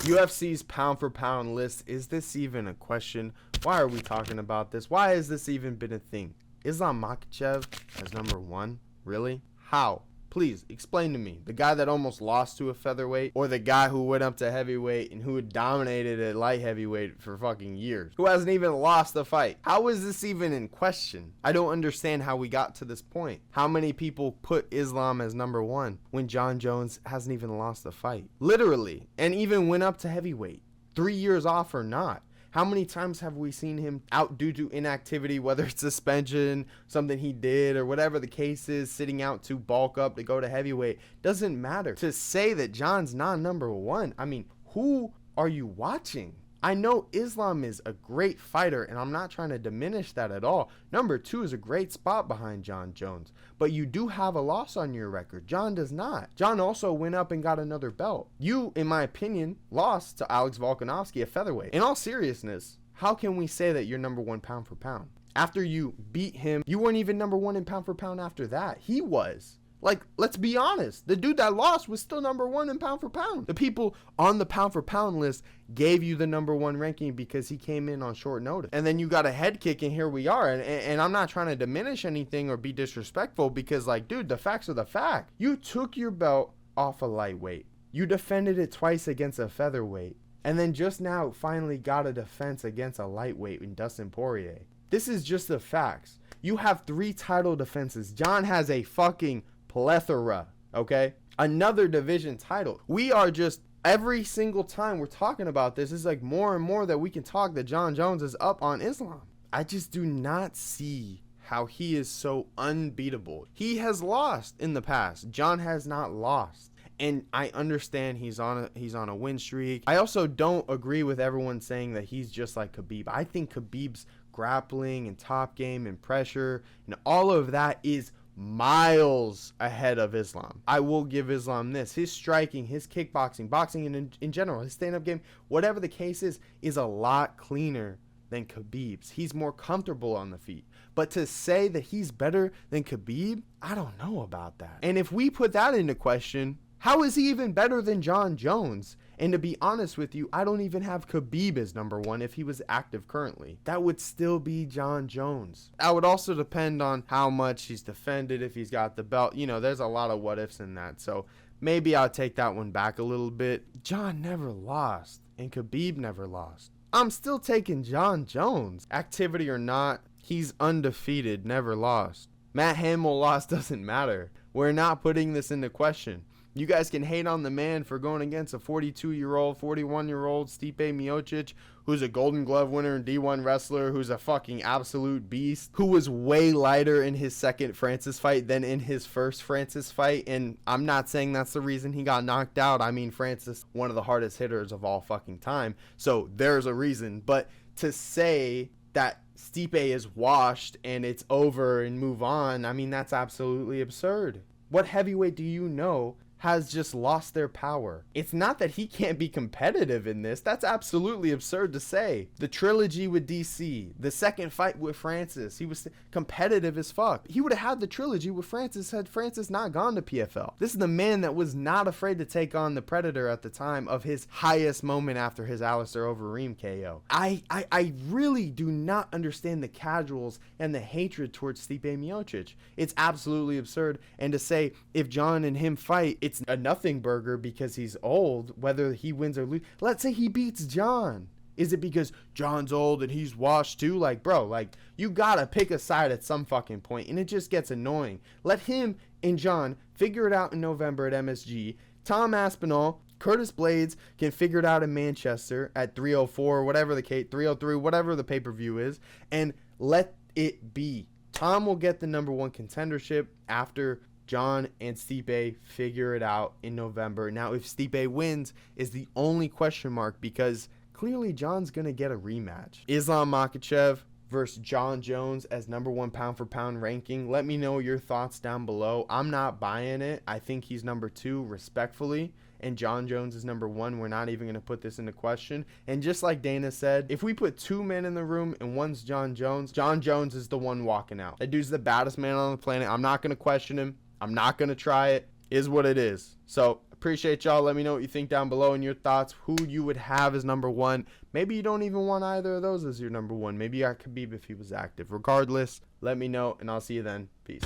UFC's pound for pound list. Is this even a question? Why are we talking about this? Why has this even been a thing? Islam Makhachev as number 1? Really? How? Please explain to me. The guy that almost lost to a featherweight, or the guy who went up to heavyweight and who had dominated at light heavyweight for fucking years, who hasn't even lost the fight? How is this even in question? I don't understand how we got to this point. How many people put Islam as number 1 when Jon Jones hasn't even lost the fight? Literally. And even went up to heavyweight. 3 years off or not. How many times have we seen him out due to inactivity, whether it's suspension, something he did, or whatever the case is, sitting out to bulk up to go to heavyweight? Doesn't matter. To say that Jon's not number 1, I mean, who are you watching? I know Islam is a great fighter, and I'm not trying to diminish that at all. Number 2 is a great spot behind Jon Jones. But you do have a loss on your record. Jon does not. Jon also went up and got another belt. You, in my opinion, lost to Alex Volkanovski at featherweight. In all seriousness, how can we say that you're number 1 pound for pound? After you beat him, you weren't even number 1 in pound for pound after that. He was. Like, let's be honest. The dude that lost was still number 1 in pound for pound. The people on the pound for pound list gave you the number 1 ranking because he came in on short notice. And then you got a head kick, and here we are. And I'm not trying to diminish anything or be disrespectful because, like, dude, the facts are the fact. You took your belt off a lightweight. You defended it twice against a featherweight. And then just now finally got a defense against a lightweight in Dustin Poirier. This is just the facts. You have 3 title defenses. Jon has a fucking plethora, okay? Another division title. We are just, every single time we're talking about this, it's like more and more that we can talk that Jon Jones is up on Islam. I just do not see how he is so unbeatable. He has lost in the past. Jon has not lost. And I understand he's on a win streak. I also don't agree with everyone saying that he's just like Khabib. I think Khabib's grappling and top game and pressure and all of that is miles ahead of Islam. I will give Islam this. His striking, his kickboxing, boxing in general, his stand-up game, whatever the case is a lot cleaner than Khabib's. He's more comfortable on the feet. But to say that he's better than Khabib, I don't know about that. And if we put that into question, how is he even better than Jon Jones? And to be honest with you, I don't even have Khabib as number 1 if he was active currently. That would still be Jon Jones. That would also depend on how much he's defended, if he's got the belt. You know, there's a lot of what ifs in that. So maybe I'll take that one back a little bit. Jon never lost, and Khabib never lost. I'm still taking Jon Jones. Activity or not, he's undefeated, never lost. Matt Hamill lost doesn't matter. We're not putting this into question. You guys can hate on the man for going against a 42-year-old, 41-year-old Stipe Miocic, who's a Golden Glove winner and D1 wrestler, who's a fucking absolute beast, who was way lighter in his second Francis fight than in his first Francis fight. And I'm not saying that's the reason he got knocked out. I mean, Francis, one of the hardest hitters of all fucking time. So there's a reason. But to say that Stipe is washed and it's over and move on, I mean, that's absolutely absurd. What heavyweight do you know has just lost their power? It's not that he can't be competitive in this. That's absolutely absurd to say. The trilogy with DC, the second fight with Francis, he was competitive as fuck. He would have had the trilogy with Francis had Francis not gone to PFL. This is the man that was not afraid to take on the Predator at the time of his highest moment after his Alistair Overeem KO. I really do not understand the casuals and the hatred towards Stipe Miocic. It's absolutely absurd. And to say if Jon and him fight, it's a nothing burger because he's old, whether he wins or loses. Let's say he beats Jon. Is it because Jon's old and he's washed too? Like, bro, like, you gotta pick a side at some fucking point, and it just gets annoying. Let him and Jon figure it out in November at MSG. Tom Aspinall, Curtis Blades can figure it out in Manchester at 304, whatever the case, 303, whatever the pay-per-view is, and let it be. Tom will get the number 1 contendership after Jon and Stipe figure it out in November. Now, if Stipe wins is the only question mark because clearly Jon's going to get a rematch. Islam Makhachev versus Jon Jones as number 1 pound for pound ranking. Let me know your thoughts down below. I'm not buying it. I think he's number 2 respectfully, and Jon Jones is number 1. We're not even going to put this into question. And just like Dana said, if we put 2 men in the room and one's Jon Jones is the one walking out. That dude's the baddest man on the planet. I'm not going to question him. I'm not going to try it. Is what it is. So Appreciate y'all. Let me know what you think down below and your thoughts, who you would have as number one. Maybe you don't even want either of those as your number one. Maybe you got Khabib if he was active. Regardless, let me know, and I'll see you then. Peace.